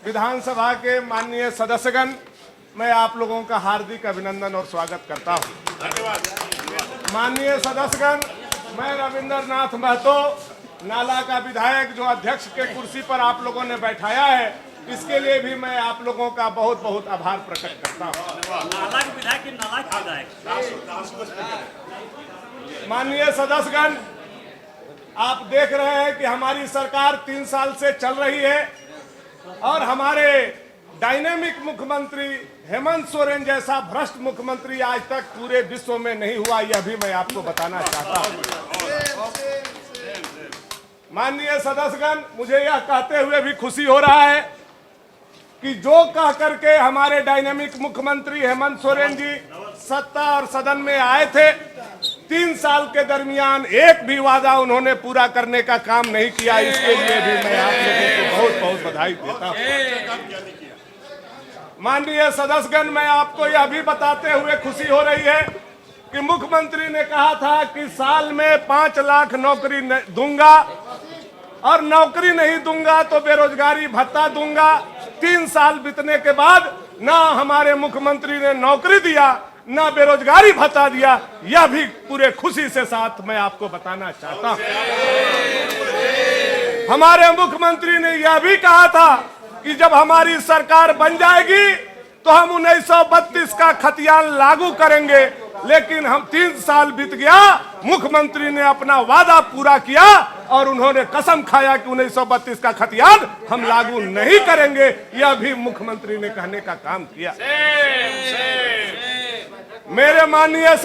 विधानसभा के माननीय सदस्यगण, मैं आप लोगों का हार्दिक अभिनंदन और स्वागत करता हूं। धन्यवाद। माननीय सदस्यगण, मैं रविंद्र नाथ महतो, नाला का विधायक जो अध्यक्ष के कुर्सी पर आप लोगों ने बैठाया है, इसके लिए भी मैं आप लोगों का बहुत बहुत आभार प्रकट करता हूं। नाला के विधायक की नाला के विधायक। माननीय सदस्यगण, आप देख रहे हैं कि हमारी सरकार 3 साल से चल रही है और हमारे डायनेमिक मुख्यमंत्री हेमंत सोरेन जैसा भ्रष्ट मुख्यमंत्री आज तक पूरे विश्व में नहीं हुआ, यह भी मैं आपको बताना चाहता हूं। माननीय सदस्यगण, मुझे यह कहते हुए भी खुशी हो रहा है कि जो कह करके हमारे डायनेमिक मुख्यमंत्री हेमंत सोरेन जी सत्ता और सदन में आए थे, 3 साल के दरमियान एक भी वादा उन्होंने पूरा करने का काम नहीं किया। इसके लिए भी मैं आप लोगों को बहुत बहुत बधाई देता हूं। माननीय सदस्यगण, मैं आपको यह भी बताते हुए खुशी हो रही है कि मुख्यमंत्री ने कहा था कि साल में 5 लाख नौकरी दूंगा और नौकरी नहीं दूंगा तो बेरोजगारी भत्ता दूंगा। 3 साल बीतने के बाद ना हमारे मुख्यमंत्री ने नौकरी दिया, ना बेरोजगारी भत्ता दिया। यह भी पूरे खुशी से साथ मैं आपको बताना चाहता हूं। हमारे मुख्यमंत्री ने यह भी कहा था कि जब हमारी सरकार बन जाएगी तो हम 1932 का खतियान लागू करेंगे, लेकिन हम 3 साल बीत गया, मुख्यमंत्री ने अपना वादा पूरा किया और उन्होंने कसम खाया कि 1932 का खतियान हम लागू नहीं करेंगे। यह भी मुख्यमंत्री ने कहने का काम किया। मेरे माननीय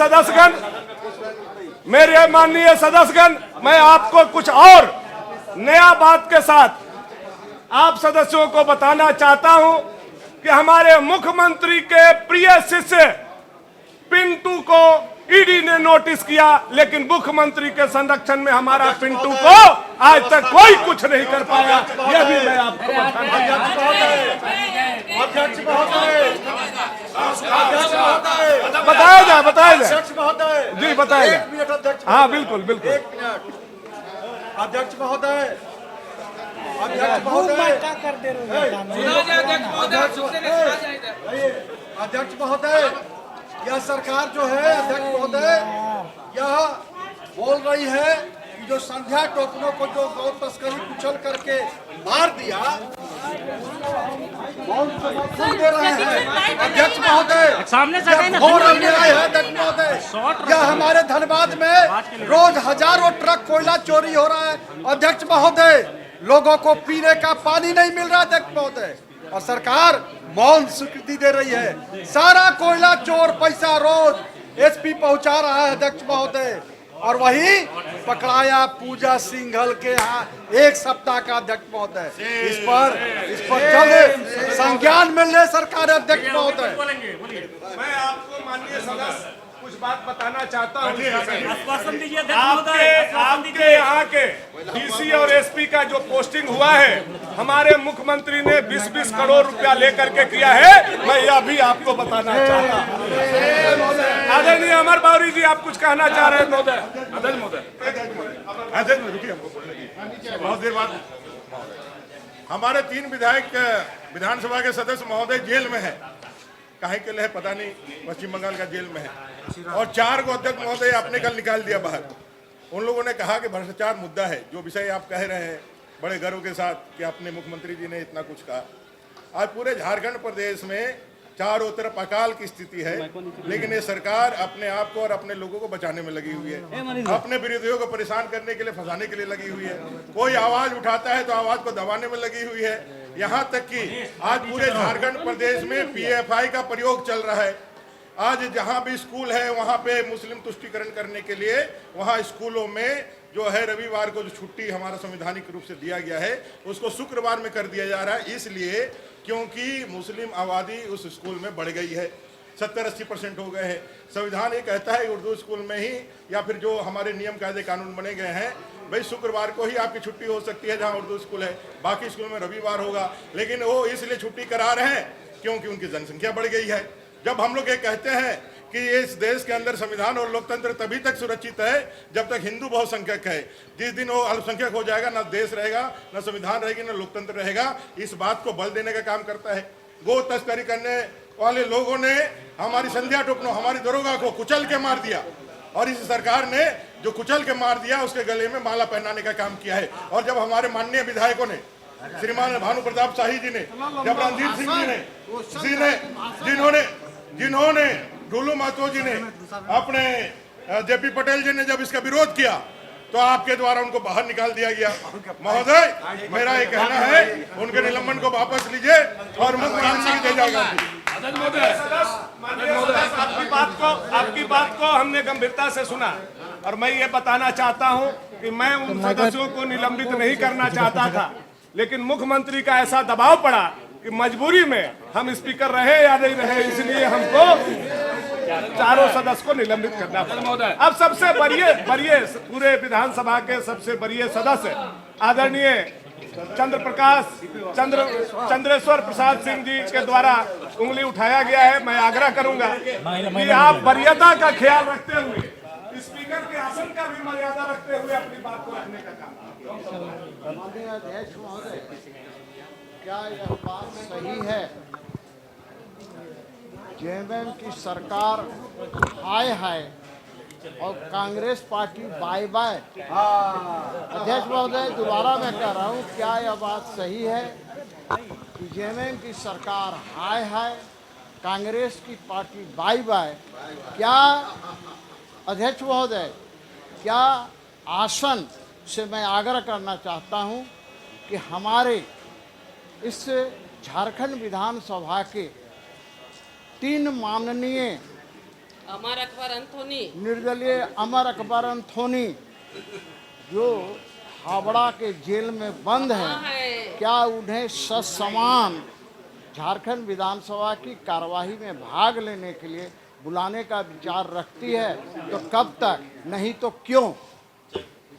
सदस्यगण, मैं आपको कुछ और नया बात के साथ आप सदस्यों को बताना चाहता हूं कि हमारे मुख्यमंत्री के प्रिय शिष्य पिंटू को ईडी ने नोटिस किया, लेकिन मुख्यमंत्री के संरक्षण में हमारा पिंटू को आज तक कोई कुछ नहीं कर पाया। यह भी मैं आपको बताया जाए जी, बताया जाए। हाँ, बिल्कुल बिल्कुल। अध्यक्ष महोदय, अध्यक्ष महोदय, यह सरकार जो है, अध्यक्ष महोदय, यह बोल रही है कि जो संध्या टोकनों को जो गौ तस्करी कुचल करके मार दिया, दे रहे हैं। अध्यक्ष महोदय, सामने से घोर अन्याय है। अध्यक्ष महोदय, यह हमारे धनबाद में रोज हजारों ट्रक कोयला चोरी हो रहा है। अध्यक्ष महोदय, लोगों को पीने का पानी नहीं मिल रहा। अध्यक्ष महोदय, और सरकार मौन स्वीकृति दे रही है। सारा कोयला चोर पैसा रोज एसपी पहुंचा रहा है। अध्यक्ष महोदय, और वही पकड़ाया पूजा सिंघल के यहाँ 1 सप्ताह का। अध्यक्ष महोदय, इस पर जल्द संज्ञान मिलने सरकार। अध्यक्ष महोदय, मैं आपको माननीय सदस्य कुछ बात बताना चाहता हूँ। आश्वासन दीजिए आपके यहाँ के डीसी और एसपी का जो पोस्टिंग हुआ है, हमारे मुख्यमंत्री ने 20-20 करोड़ रुपया लेकर के किया है। मैं यह भी आपको बताना चाहता हूँ। आदरणीय अमर बावरी जी, आप कुछ कहना चाह रहे हैं? अध्यक्ष महोदय, रुकिए, हमको बोलने दीजिए। बहुत देर बाद हमारे 3 विधायक विधानसभा के सदस्य महोदय जेल में है। काहे के लिए पता नहीं, पश्चिम बंगाल का जेल में है। और 4 को अध्यक्ष महोदय आपने कल निकाल दिया बाहर। उन लोगों ने कहा कि भ्रष्टाचार मुद्दा है। जो विषय आप कह रहे हैं बड़े गर्व के साथ कि अपने मुख्यमंत्री जी ने इतना कुछ कहा। आज पूरे झारखंड प्रदेश में चारों तरफ अकाल की स्थिति है, लेकिन ये सरकार अपने आप को और अपने लोगों को बचाने में लगी हुई है। अपने विरोधियों को परेशान करने के लिए, फंसाने के लिए लगी हुई है। कोई आवाज उठाता है तो आवाज को दबाने में लगी हुई है। यहाँ तक कि आज पूरे झारखंड प्रदेश में पीएफआई का प्रयोग चल रहा है। आज जहाँ भी स्कूल है वहाँ पे मुस्लिम तुष्टीकरण करने के लिए, वहाँ स्कूलों में जो है रविवार को जो छुट्टी हमारा संवैधानिक रूप से दिया गया है, उसको शुक्रवार में कर दिया जा रहा है। इसलिए क्योंकि मुस्लिम आबादी उस स्कूल में बढ़ गई है, 70-80% हो गए हैं। संविधान ये कहता है उर्दू स्कूल में ही, या फिर जो हमारे नियम कायदे कानून बने गए हैं, भाई शुक्रवार को ही आपकी छुट्टी हो सकती है जहाँ उर्दू स्कूल है, बाकी स्कूल में रविवार होगा। लेकिन वो इसलिए छुट्टी करा रहे हैं क्योंकि उनकी जनसंख्या बढ़ गई है। जब हम लोग ये कहते हैं कि इस देश के अंदर संविधान और लोकतंत्र तभी तक सुरक्षित है जब तक हिंदू बहुसंख्यक है। जिस दिन वो अल्पसंख्यक हो जाएगा, न देश रहेगा, न संविधान रहेगी, न लोकतंत्र रहेगा। इस बात को बल देने का काम करता है। गो तस्करी करने वाले लोगों ने हमारी संध्या टोपनो, हमारी दरोगा को कुचल के मार दिया, और इस सरकार ने जो कुचल के मार दिया उसके गले में माला पहनाने का काम किया है। और जब हमारे माननीय विधायकों ने, श्रीमान भानु प्रताप शाही जी ने, जब रणजीत सिंह जी ने, जिन्होंने डुलू महतो जी ने, अपने जेपी पटेल जी ने जब इसका विरोध किया तो आपके द्वारा उनको बाहर निकाल दिया गया। महोदय, मेरा ये कहना है उनके निलंबन को वापस लीजिए और मुख्यमंत्री दे जाएगा। आपकी बात को हमने गंभीरता से सुना, और मैं ये बताना चाहता हूं कि मैं उन सदस्यों को निलंबित नहीं करना चाहता था, लेकिन मुख्यमंत्री का ऐसा दबाव पड़ा कि मजबूरी में हम स्पीकर रहे या नहीं रहे, इसलिए हमको चारों सदस्य को निलंबित करना पड़ा। अब सबसे बड़े पूरे विधानसभा के सबसे बड़े सदस्य आदरणीय चंद्रेश्वर प्रसाद सिंह जी के द्वारा उंगली उठाया गया है। मैं आग्रह करूंगा कि आप वरीयता का ख्याल रखते हुए, स्पीकर के आसन का भी मर्यादा रखते हुए अपनी बात को रखने का काम। माननीय अध्यक्ष महोदय, क्या यह बात सही है जेएमएम की सरकार हाय हाय और कांग्रेस पार्टी बाय बाय? अध्यक्ष महोदय, दोबारा मैं कह रहा हूँ, क्या यह बात सही है कि जेएमएम की सरकार हाय हाय, कांग्रेस की पार्टी बाय बाय? क्या अध्यक्ष महोदय, क्या आसन से मैं आग्रह करना चाहता हूँ कि हमारे इस झारखंड विधानसभा के 3 माननीय अमर अकबर अंथोनी, निर्दलीय अमर अकबर अंथोनी जो हावड़ा के जेल में बंद हैं, क्या उन्हें ससमान झारखंड विधानसभा की कार्यवाही में भाग लेने के लिए बुलाने का विचार रखती है? तो कब तक, नहीं तो क्यों?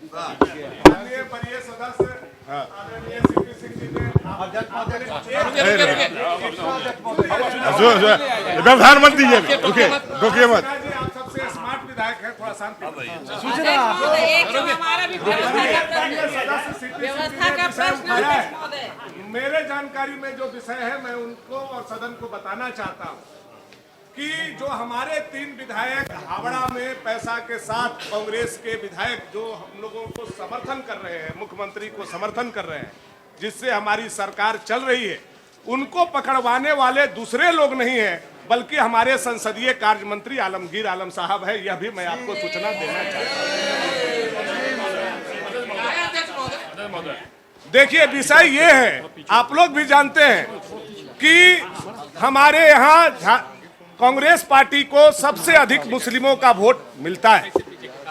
बड़े सदस्य आदरणीय सीपी सिंह जी ने व्यवधान मत दीजिए, रुकिए मत। आप सबसे स्मार्ट विधायक हैं, थोड़ा शांति। व्यवस्था का प्रश्न मेरे जानकारी में जो विषय है मैं उनको और सदन को बताना चाहता हूँ कि जो हमारे 3 विधायक हावड़ा में पैसा के साथ कांग्रेस के विधायक जो हम लोगों को समर्थन कर रहे हैं, मुख्यमंत्री को समर्थन कर रहे हैं, जिससे हमारी सरकार चल रही है, उनको पकड़वाने वाले दूसरे लोग नहीं है, बल्कि हमारे संसदीय कार्य मंत्री आलमगीर आलम साहब है। यह भी मैं आपको सूचना देना चाहता हूँ। देखिए, विषय ये है, आप लोग भी जानते हैं कि हमारे यहाँ कांग्रेस पार्टी को सबसे अधिक मुस्लिमों का वोट मिलता है।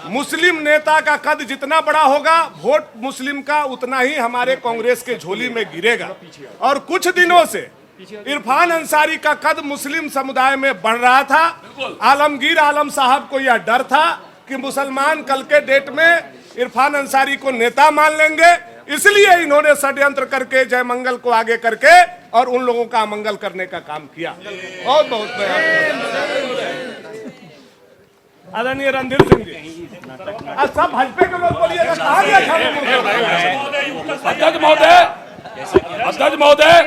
मुस्लिम नेता का कद जितना बड़ा होगा, वोट मुस्लिम का उतना ही हमारे कांग्रेस के झोली में गिरेगा। और कुछ दिनों से इरफान अंसारी का कद मुस्लिम समुदाय में बढ़ रहा था। आलमगीर आलम साहब को यह डर था कि मुसलमान कल के डेट में इरफान अंसारी को नेता मान लेंगे, इसलिए इन्होंने षड्यंत्र करके जयमंगल को आगे करके और उन लोगों का अमंगल करने का काम किया। बहुत बहुत आदरणीय रणधीर सिंह जी, सब भाजपा के लोग बोलिएगा, कहाँ गया? अध्यक्ष महोदय,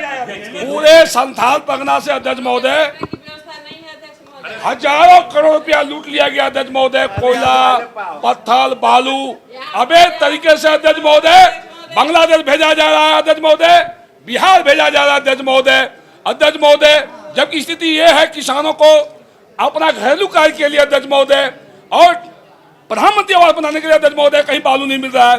पूरे संथाल परगना से अध्यक्ष महोदय व्यवस्था नहीं है अध्यक्ष महोदय। हजारों करोड़ रुपया लूट लिया गया अध्यक्ष महोदय। कोयला, पत्थर, बालू अवैध तरीके से अध्यक्ष महोदय बांग्लादेश भेजा जा रहा है अध्यक्ष महोदय, बिहार भेजा जा रहा है अध्यक्ष महोदय। अध्यक्ष महोदय, जबकि स्थिति ये है किसानों को अपना घरेलू कार्य के लिए अध्यक्ष महोदय और प्रधानमंत्री आवास बनाने के लिए अध्यक्ष महोदय कहीं बालू नहीं मिल रहा है।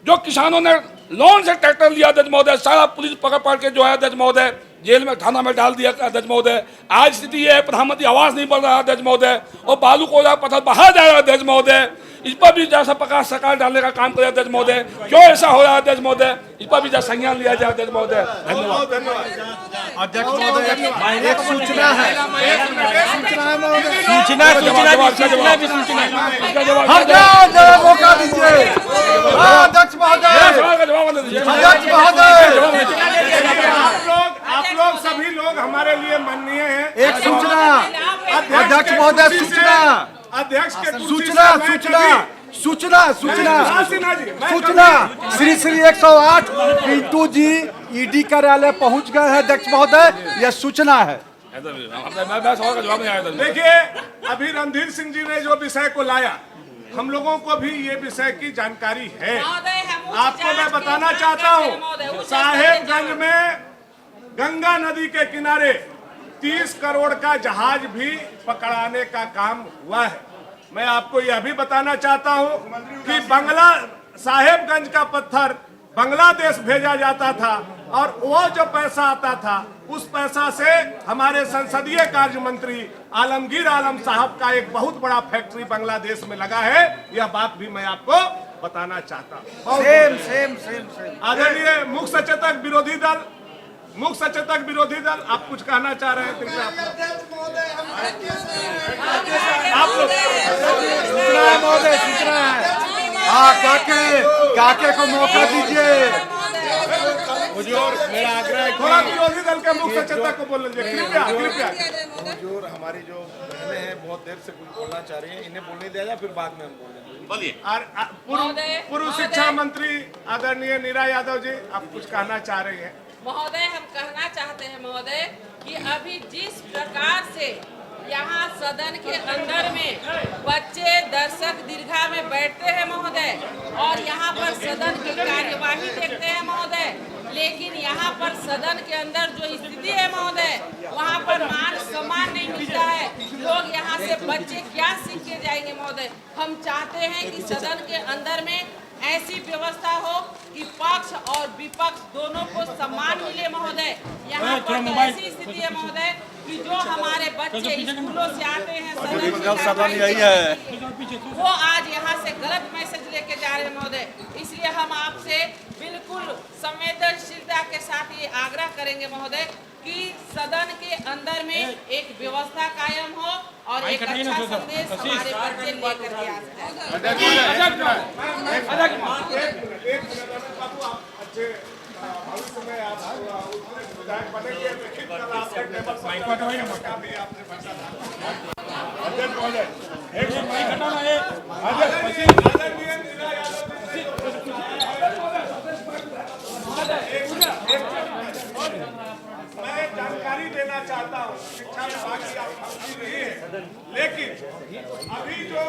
जो किसानों ने लोन से ट्रैक्टर लिया अध्यक्ष महोदय, सारा पुलिस पकड़ के जो है अध्यक्ष महोदय जेल में, थाना में डाल दिया अध्यक्ष महोदय। आज स्थिति यह है, प्रधानमंत्री आवास नहीं बन रहा है अध्यक्ष महोदय, और बालू कोयला पत्थर बाहर जा रहा है अध्यक्ष महोदय। इस पर भी जैसा प्रकाश सरकार डालने का काम करे अध्यक्ष महोदय। क्यों ऐसा हो रहा है अध्यक्ष महोदय, इस पर भी संज्ञान लिया जाए अध्यक्ष महोदय। धन्यवाद। अध्यक्ष महोदय, एक सूचना है, मौका दीजिए अध्यक्ष महोदय। आप लोग सभी लोग हमारे लिए माननीय हैं। एक सूचना, अध्यक्ष महोदय सूचना अध्यक्ष के कुर्सी सूचना से मैं सूचना कभी- सूचना सूचना हासिना जी, मैं सूचना कभी- श्री 108 पिंटू जी ईडी कार्यालय पहुंच गए हैं अध्यक्ष महोदय, यह सूचना है। मैं सवाल का जवाब नहीं आया था। देखिए, अभी रणधीर सिंह जी ने जो विषय को लाया, हम लोगों को भी ये विषय की जानकारी है। महोदय, हम उच्च आपको मैं जांच की बताना मांग चाहता करते हैं, महोदय, हूँ, उच्च साहेबगंज जांच में गंगा नदी के किनारे 30 करोड़ का जहाज भी पकड़ाने का काम हुआ है। मैं आपको यह भी बताना चाहता हूँ कि बंगला साहेबगंज का पत्थर बांग्लादेश भेजा जाता था और वो जो पैसा आता था उस पैसा से हमारे संसदीय कार्य मंत्री आलमगीर आलम साहब का एक बहुत बड़ा फैक्ट्री बांग्लादेश में लगा है। यह बात भी मैं आपको बताना चाहता हूँ। सेम आदरणीय मुख्य सचेतक विरोधी दल आप कुछ कहना चाह रहे हैं? आप लोग सूचना है महोदय, सूचना है। हाँ, काके को मौका दीजिए। मेरा आग्रह है, थोड़ा विरोधी दल के मुख्य सचेतक को बोल लीजिए, कृपया। जो हमारी जो बहनें हैं बहुत देर से कुछ बोलना चाह रही हैं, इन्हें बोलने दिया जाए, फिर बाद में हम बोलेंगे। पूर्व शिक्षा मंत्री आदरणीय नीरा यादव जी, आप कुछ कहना चाह रही हैं? महोदय, हम कहना चाहते हैं महोदय कि अभी जिस प्रकार से यहाँ सदन के अंदर में बच्चे दर्शक दीर्घा में बैठते हैं महोदय, और यहाँ पर सदन की कार्यवाही देखते हैं महोदय, लेकिन यहाँ पर सदन के अंदर जो स्थिति है महोदय, वहाँ पर मान सम्मान नहीं मिलता है। लोग यहाँ से बच्चे क्या सीख के जाएंगे महोदय? हम चाहते हैं कि सदन के अंदर में ऐसी व्यवस्था हो कि पक्ष और विपक्ष दोनों को सम्मान मिले महोदय। यहाँ पर तो ऐसी स्थिति है महोदय कि जो हमारे बच्चे स्कूलों से आते हैं सदन यही है, वो आज यहाँ से गलत मैसेज लेके जा रहे हैं महोदय। इसलिए हम आपसे बिल्कुल संवेदनशीलता के साथ ये आग्रह करेंगे महोदय कि सदन के अंदर में एक व्यवस्था कायम हो और एक अच्छा संदेश हमारे बच्चे लेकर के आ सकें। भविष्य में आप विधायक बनेंगे, लिखित कर आपके टेबल पर का भी आपने फैसला था। अध्यक्ष महोदय, एक मिनट माइक हटाना है। आदरणीय नीरा यादव जी, मैं जानकारी देना चाहता हूँ, शिक्षा विभाग की आप मंत्री रही है, लेकिन अभी जो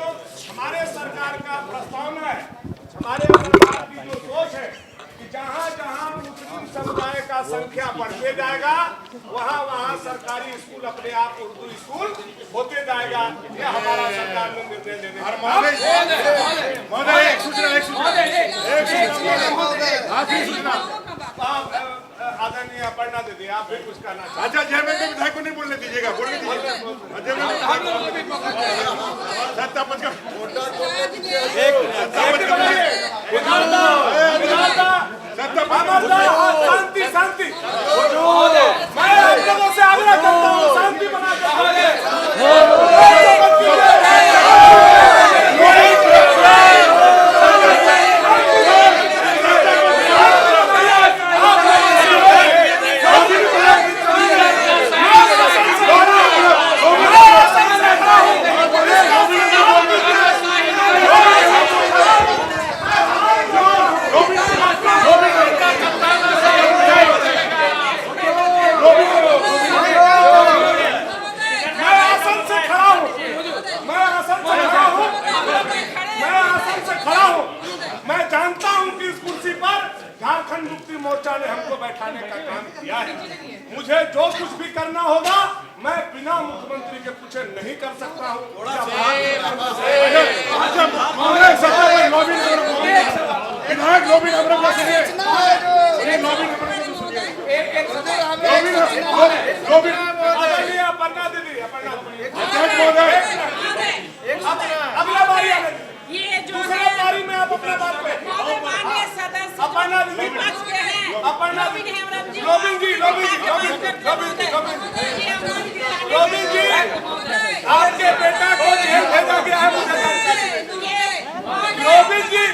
हमारे सरकार का प्रस्तावना है, हमारे सरकार की जो सोच है कि जहाँ जहाँ मुस्लिम समुदाय का संख्या बढ़ते जाएगा वहाँ वहाँ सरकारी स्कूल अपने आप उर्दू स्कूल होते जाएगा। यह हमारा सरकार ने निर्णय लेने का महोदय, एक सूचना आखिरी सूचना। आदरणीय अपर्णा दीदी, आप भी कुछ कहना चाहते हैं? अच्छा, जयमंगल विधायक को नहीं बोलने दीजिएगा, बोलने दीजिएगा। शांति शांति, मैं आप लोगों से आग्रह करता हूँ शांति बना झारखंड मुक्ति मोर्चा ने हमको बैठाने का काम किया है। मुझे जो कुछ भी करना होगा मैं बिना मुख्यमंत्री के पूछे नहीं कर सकता हूँ। अगला बारी आने ये जो दूसरा बारी में आप अपना बात पे माननीय सदस्य अपर्णा दीदी, विपक्ष के हैं, अपर्णा रोबिन हेमरम जी, रोबिन जी, आपके बेटा को जेल भेजा गया है, मुझे रोबिन जी,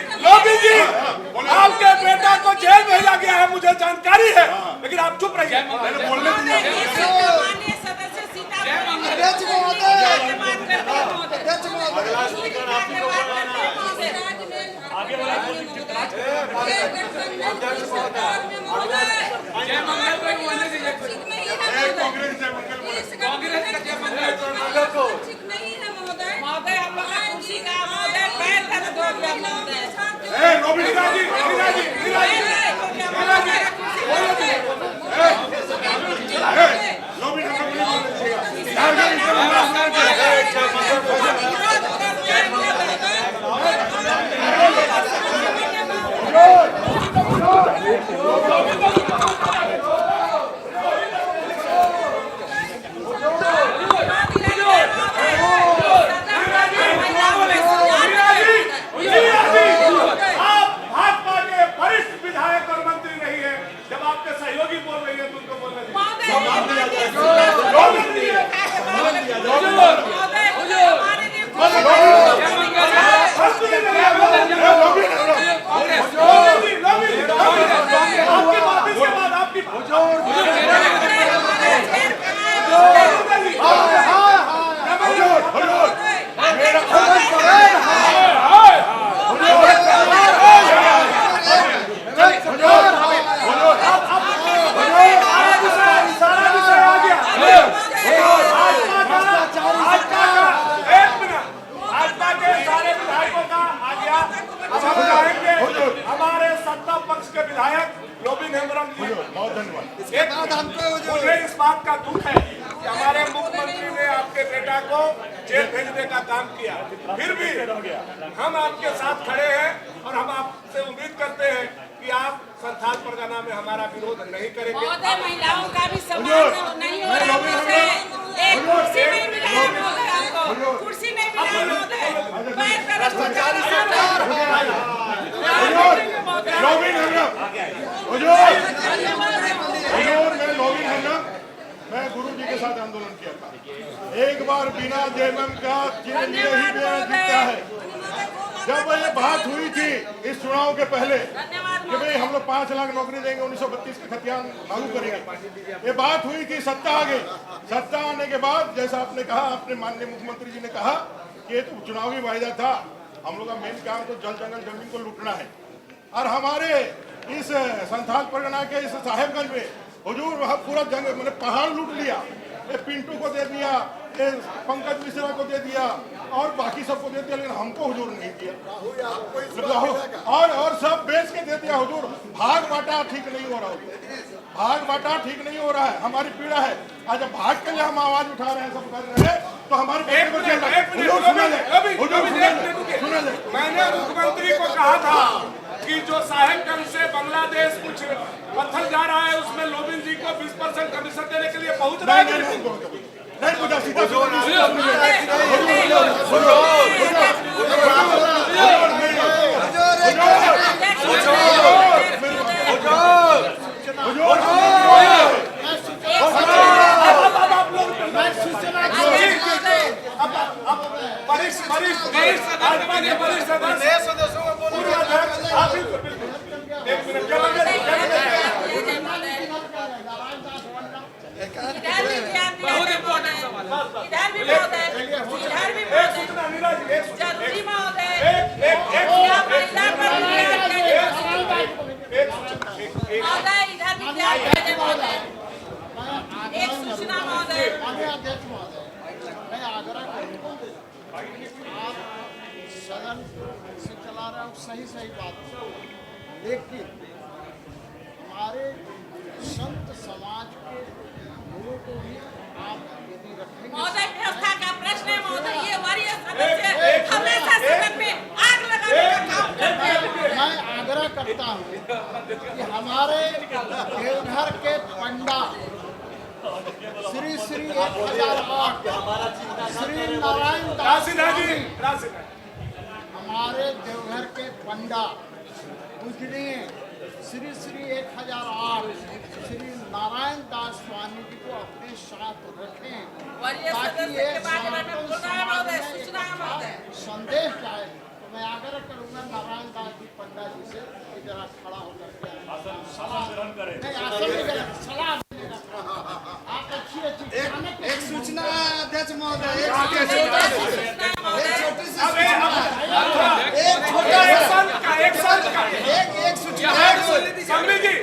आपके बेटा को जेल भेजा गया है, मुझे जानकारी है, लेकिन आप चुप रहिए। आगे वाला महोदय हम लोग का कुर्सी का महोदय पैर तक दो गया महोदय ए नोबिता जी मीरा जी मीरा जी मीरा जी आप भाजपा के वरिष्ठ विधायक और मंत्री नहीं है, जब आपके सहयोगी बोल रही है तो उनको बोलना आपकी बात इसके बाद आपकी सारा विषय आ गया भाजपा के सारे विधायकों का आ गया। अब हम चाहेंगे हमारे सत्ता पक्ष के विधायक लोबिन हेम्ब्रम जी, बहुत धन्यवाद। मुझे इस बात का दुख है कि हमारे मुख्यमंत्री ने आपके बेटा को जेल भेजने का काम किया, फिर भी हम आपके साथ खड़े हैं और हम आपसे उम्मीद करते हैं कि आप संथाल परगना में हमारा विरोध नहीं करेंगे। महोदय महिलाओं का भी सम्मान नहीं हो रहा है, एक कुर्सी नहीं मिला है महोदय, हमको कुर्सी नहीं मिला है महोदय, पैर तरफ को जा रहा लोबिन हेम्ब्रम हुजूर मैं लोबिन हेम्ब्रम मैं गुरु जी के साथ आंदोलन किया था। एक बार बिना जेएमएम का के लिए ही मेरा जीता है। जब ये बात हुई थी इस चुनाव के पहले कि भाई हम लोग 5 लाख नौकरी देंगे, 1932 के खतियान लागू करेंगे, ये बात हुई थी, सत्ता आ गई। सत्ता आने के बाद जैसा आपने कहा, अपने माननीय मुख्यमंत्री जी ने कहा कि ये तो चुनावी वायदा था, हम लोग का मेन काम तो जल जंगल जमीन को लूटना है। और हमारे इस संथाल परगना के इस साहेबगंज में हुजूर वहाँ पूरा जंगल मैंने पहाड़ लूट लिया, ये पिंटू को दे दिया, ये पंकज मिश्रा को दे दिया और बाकी सबको दे दिया, लेकिन हमको हुजूर नहीं दिया। और सब बेच के दे दिया हुजूर। भाग बांटा ठीक नहीं हो रहा हुजूर, भाग बांटा ठीक नहीं हो रहा है, हमारी पीड़ा है। आज जब भाग के लिए हम आवाज उठा रहे हैं, सब कर रहे हैं, तो हमारे मैंने मुख्यमंत्री को कहा था कि जो साहेबगंज से बांग्लादेश कुछ पत्थर जा रहा है उसमें लोबिन जी को 20% कमीशन देने के लिए पहुंच रहा है। एक सूचना महोदय, अध्यक्ष महोदय, मैं आग्रह करूंगा आप सदन से चला रहे हो, सही बात, लेकिन हमारे संत समाज के गुरु को भी आप यदि रखेंगे। महोदय व्यवस्था का प्रश्न है महोदय, ये वरीय सदस्य हमेशा सदन में आग लगाने का काम करते हैं। मैं आग्रह करता हूँ कि हमारे देवघर के पंडा श्री 1008 श्री नारायण दास जी, हमारे देवघर के पंडा पूजनीय श्री 1008 श्री नारायण दास स्वामी जी को अपने साथ रखें, ताकि ये सनातन समाज में एक संदेश जाए। तो मैं आग्रह करूंगा नारायण दास जी पंडा जी से कि जरा खड़ा होकर सलाह ग्रहण करें। सलाह आप अच्छी एक सूचना अध्यक्ष महोदय, एक छोटी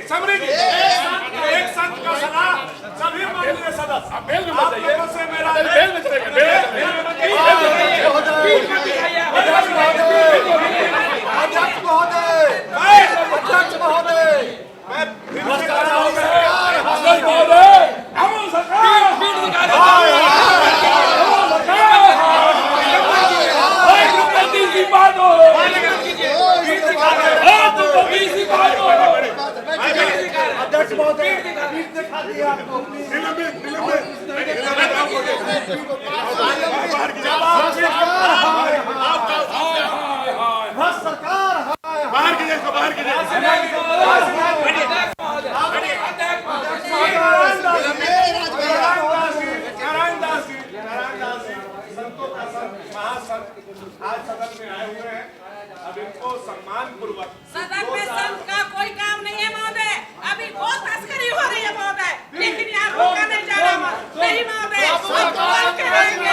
समरी जी, एक संत का सलाह सभी माननीय सदस्य आप लोगों से मेरा अध्यक्ष महोदय, अध्यक्ष महोदय, मैं फिर से कह रहा हूं अध्यक्ष महोदय, पीठ दिखा दी आपको। सरकार बाहर कीजिए इसको, बाहर कीजिए। आज सदन में आए हुए हैं, अब इनको सम्मान पूर्वक सदन में संत का कोई काम नहीं है महोदय। अभी बहुत तस्करी हो रही है महोदय, लेकिन यहाँ रोका नहीं जा रहा नहीं महोदय। संत बोल के रहेंगे।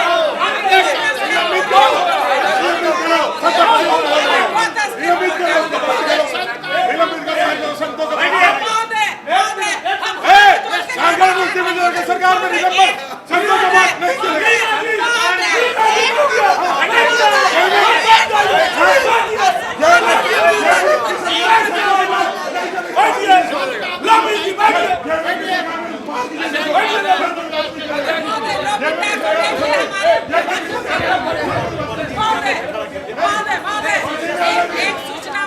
सरकार में निलंबन, संतों का बात नहीं एक सूचना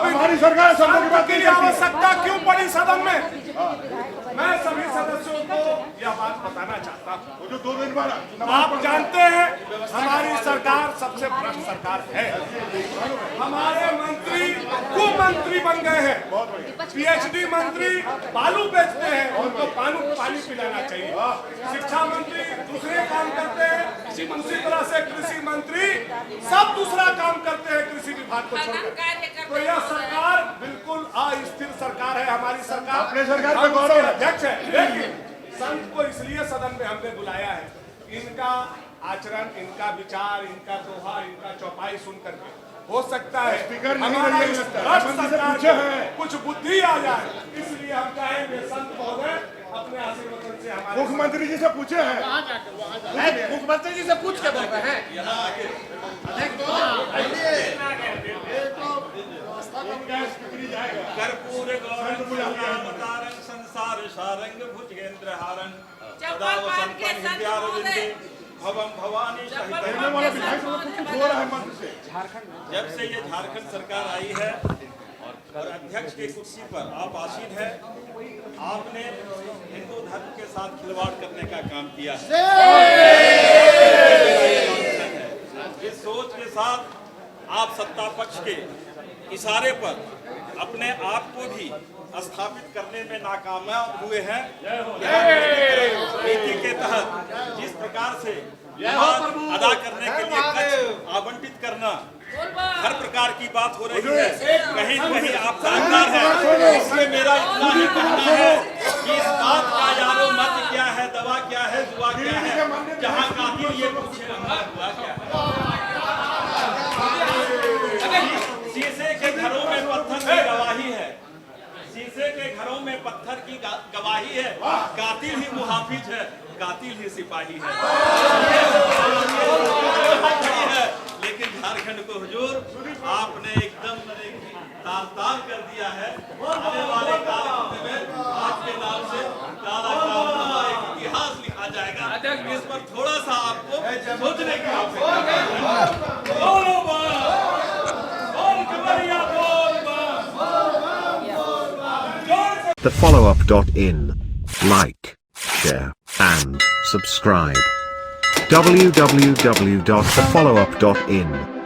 हमारी सरकार संतों की बात के लिए आवश्यकता क्यों पड़ी सदन में? मैं सभी सदस्यों को यह बात बताना चाहता हूँ। जो 2 दिन बाद आप जानते हैं हमारी सरकार सबसे भ्रष्ट सरकार है। हमारे मंत्री कुमंत्री बन गए हैं। पीएचडी मंत्री बालू बेचते हैं, उनको पानी पिलाना चाहिए। शिक्षा मंत्री दूसरे काम करते हैं, उसी तरह से कृषि मंत्री सब दूसरा काम करते हैं कृषि विभाग को छोड़कर। तो यह सरकार बिल्कुल अस्थिर सरकार है। हमारी सरकार अपने सरकार पे गौरव है। अध्यक्ष है, लेकिन संत को इसलिए सदन में हमने बुलाया है, इनका आचरण, इनका विचार, इनका दोहा, इनका चौपाई सुन करके हो सकता है स्पीकर नहीं हमारा रहिए, इस लगता है। भ्रष्ट मंत्री से सरकार पूछे को हैं। कुछ बुद्धि आ जाए, इसलिए हम चाहेंगे संत महोदय अपने आशीर्वचन से हमारे मुख्यमंत्री जी से पूछे हैं। मुख्यमंत्री जी से पूछ के बोल रहे हैं। कर्पूर गौरंग संसार सारंग भुजगेंद्र हारं चप्पल पहन के संत महोदय। भवम भवानी कहने वाला विधायक सब कुछ हो रहा है मंत्र से। जब से ये झारखंड सरकार आई है और अध्यक्ष की कुर्सी पर आप आसीन है, आपने हिंदू धर्म के साथ खिलवाड़ करने का काम किया है। इस सोच के साथ आप सत्ता पक्ष के इशारे पर अपने आप को भी स्थापित करने में नाकामयाब हुए हैं। नीति के तहत जिस प्रकार से अदा करने के लिए खर्च आवंटित करना, हर प्रकार की बात हो रही है, कहीं कहीं आप जानकार हैं। इसलिए मेरा इतना ही कहना है कि इस बात का यारो मत क्या है, दवा क्या है, दुआ क्या है, जहाँ कातिल ये पूछे हुआ क्या है। शीशे के घरों में पत्थर की गवाही है, शीशे के घरों में पत्थर की गवाही है। कातिल ही मुहाफिज है, कातिल ही सिपाही है। लेकिन झारखंड को हुजूर आपने एकदम ताल ताल कर दिया है। आने वाले काल में आपके नाम से काला कारनामा एक इतिहास लिखा जाएगा। इस पर थोड़ा सा आपको सोचने की The followup.in. Like, share, and subscribe. www.thefollowup.in